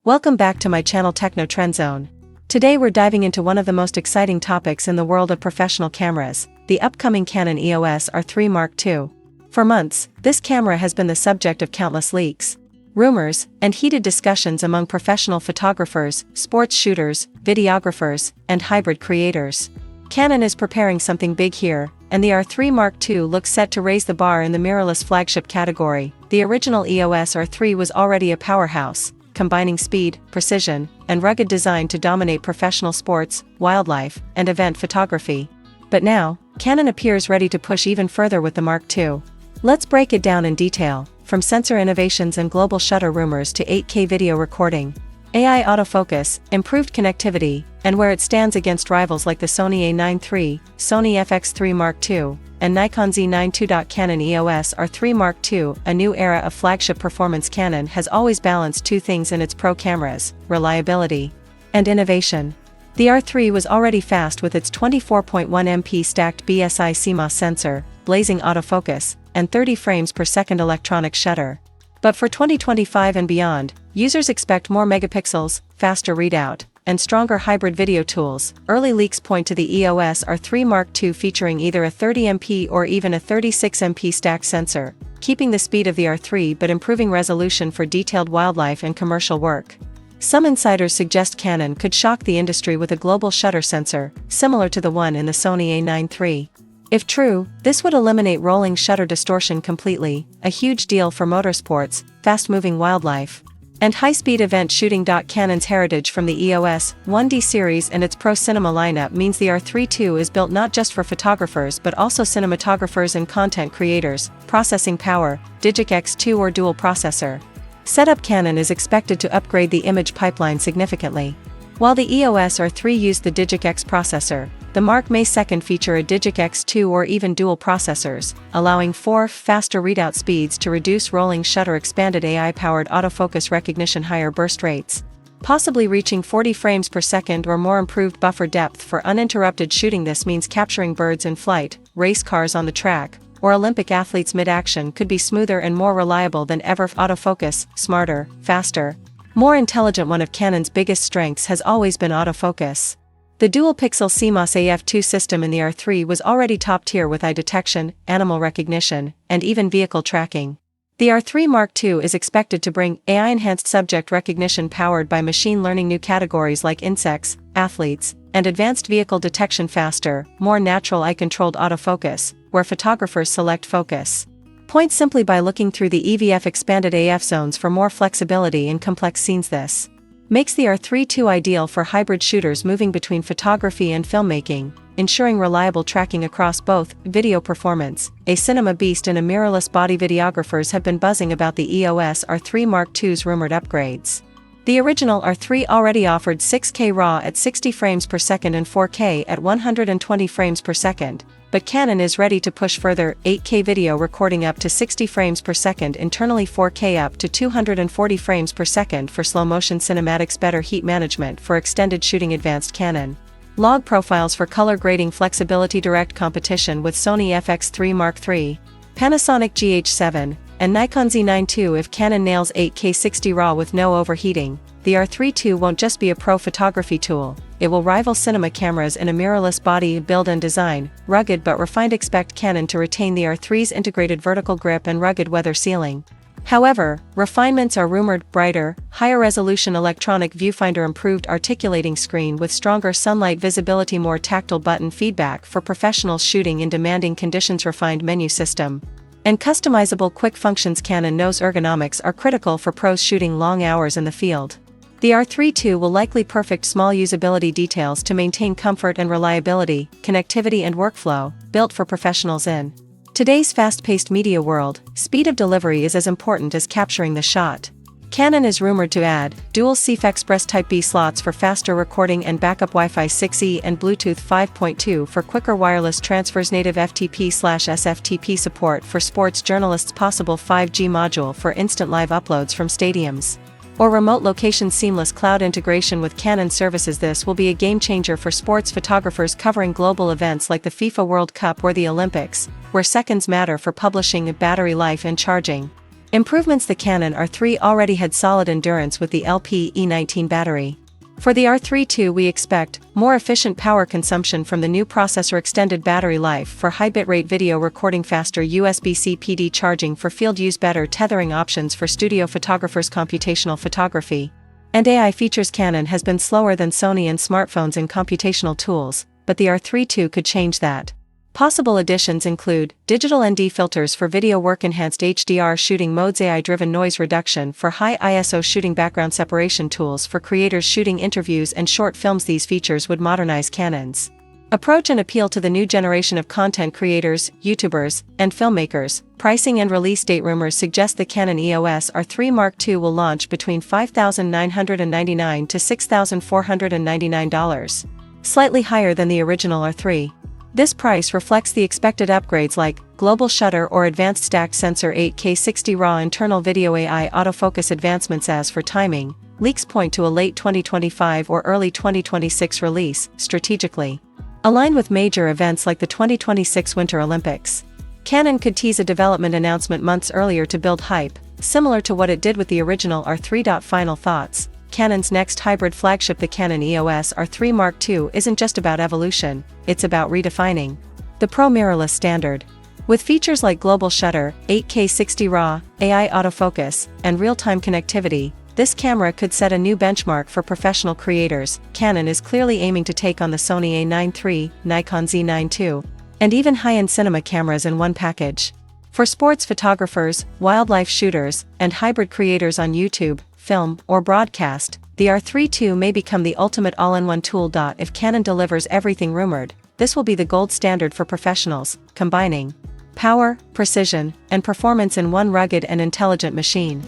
Welcome back to my channel Techno Trend Zone. Today we're diving into one of the most exciting topics in the world of professional cameras, the upcoming Canon EOS R3 Mark II. For months, this camera has been the subject of countless leaks, rumors, and heated discussions among professional photographers, sports shooters, videographers, and hybrid creators. Canon is preparing something big here, and the R3 Mark II looks set to raise the bar in the mirrorless flagship category. The original EOS R3 was already a powerhouse, combining speed, precision, and rugged design to dominate professional sports, wildlife, and event photography. But now, Canon appears ready to push even further with the Mark II. Let's break it down in detail, from sensor innovations and global shutter rumors to 8K video recording, AI autofocus, improved connectivity, and where it stands against rivals like the Sony A9 III, Sony FX3 Mark II, and Nikon Z9 II. Canon EOS R3 Mark II, a new era of flagship performance. Canon has always balanced two things in its pro cameras: reliability and innovation. The R3 was already fast with its 24.1 MP stacked BSI CMOS sensor, blazing autofocus, and 30 frames per second electronic shutter. But for 2025 and beyond, users expect more megapixels, faster readout, and stronger hybrid video tools. Early leaks point to the EOS R3 Mark II featuring either a 30MP or even a 36MP stacked sensor, keeping the speed of the R3 but improving resolution for detailed wildlife and commercial work. Some insiders suggest Canon could shock the industry with a global shutter sensor, similar to the one in the Sony A9 III. If true, this would eliminate rolling shutter distortion completely, a huge deal for motorsports, fast-moving wildlife, and high-speed event shooting. Canon's heritage from the EOS 1D series and its pro cinema lineup means the R3 II is built not just for photographers but also cinematographers and content creators. Processing power, Digic X2 or dual processor setup. Canon is expected to upgrade the image pipeline significantly. While the EOS R3 used the Digic X processor, the Mark may feature a Digic X2 or even dual processors, allowing faster readout speeds to reduce rolling shutter, expanded AI-powered autofocus recognition, higher burst rates, possibly reaching 40 frames per second or more, improved buffer depth for uninterrupted shooting. This means capturing birds in flight, race cars on the track, or Olympic athletes mid-action could be smoother and more reliable than ever. Autofocus, smarter, faster, more intelligent. One of Canon's biggest strengths has always been autofocus. The dual-pixel CMOS AF2 system in the R3 was already top-tier with eye detection, animal recognition, and even vehicle tracking. The R3 Mark II is expected to bring AI-enhanced subject recognition powered by machine learning, new categories like insects, athletes, and advanced vehicle detection, faster, more natural eye-controlled autofocus, where photographers select focus points simply by looking through the EVF expanded AF zones for more flexibility in complex scenes. This makes the R3 II ideal for hybrid shooters moving between photography and filmmaking, ensuring reliable tracking across both. Video performance, a cinema beast and a mirrorless body. Videographers have been buzzing about the EOS R3 Mark II's rumored upgrades. The original R3 already offered 6K RAW at 60 frames per second and 4K at 120 frames per second, but Canon is ready to push further: 8K video recording up to 60 frames per second internally, 4K up to 240 frames per second for slow-motion cinematics, better heat management for extended shooting, advanced Canon log profiles for color grading, flexibility, direct competition with Sony FX3 Mark III, Panasonic GH7, and Nikon Z9 II. If Canon nails 8K 60 RAW with no overheating, the R3 II won't just be a pro photography tool, it will rival cinema cameras in a mirrorless body, build and design, rugged but refined. Expect Canon to retain the R3's integrated vertical grip and rugged weather sealing. However, refinements are rumored: brighter, higher resolution electronic viewfinder, improved articulating screen with stronger sunlight visibility, more tactile button feedback for professionals shooting in demanding conditions, refined menu system, and customizable quick functions. Canon knows ergonomics are critical for pros shooting long hours in the field. The R3 II will likely perfect small usability details to maintain comfort and reliability, connectivity and workflow, built for professionals in today's fast-paced media world. Speed of delivery is as important as capturing the shot. Canon is rumored to add dual CF Express Type-B slots for faster recording and backup, Wi-Fi 6E and Bluetooth 5.2 for quicker wireless transfers, native FTP/SFTP support for sports journalists, possible 5G module for instant live uploads from stadiums or remote locations, seamless cloud integration with Canon services. This will be a game-changer for sports photographers covering global events like the FIFA World Cup or the Olympics, where seconds matter for publishing, battery life and charging. Improvements: the Canon R3 already had solid endurance with the LP-E19 battery. For the R3 II we expect more efficient power consumption from the new processor, extended battery life for high bitrate video recording, faster USB-C PD charging for field use, better tethering options for studio photographers, computational photography, and AI features. Canon has been slower than Sony and smartphones in computational tools, but the R3 II could change that. Possible additions include digital ND filters for video work, enhanced HDR shooting modes, AI-driven noise reduction for high ISO shooting, background separation tools for creators shooting interviews and short films. These features would modernize Canon's approach and appeal to the new generation of content creators, YouTubers, and filmmakers. Pricing and release date: rumors suggest the Canon EOS R3 Mark II will launch between $5,999 to $6,499, slightly higher than the original R3. This price reflects the expected upgrades like global shutter or advanced stacked sensor, 8K 60 RAW internal video, AI autofocus advancements. As for timing, leaks point to a late 2025 or early 2026 release, strategically aligned with major events like the 2026 Winter Olympics. Canon could tease a development announcement months earlier to build hype, similar to what it did with the original R3. Final thoughts: Canon's next hybrid flagship, the Canon EOS R3 Mark II, isn't just about evolution, it's about redefining the pro mirrorless standard. With features like global shutter, 8K 60 RAW, AI autofocus, and real-time connectivity, this camera could set a new benchmark for professional creators. Canon is clearly aiming to take on the Sony A9 III, Nikon Z9 II, and even high-end cinema cameras in one package. For sports photographers, wildlife shooters, and hybrid creators on YouTube, film, or broadcast, the R3 II may become the ultimate all-in-one tool. If Canon delivers everything rumored, this will be the gold standard for professionals, combining power, precision, and performance in one rugged and intelligent machine.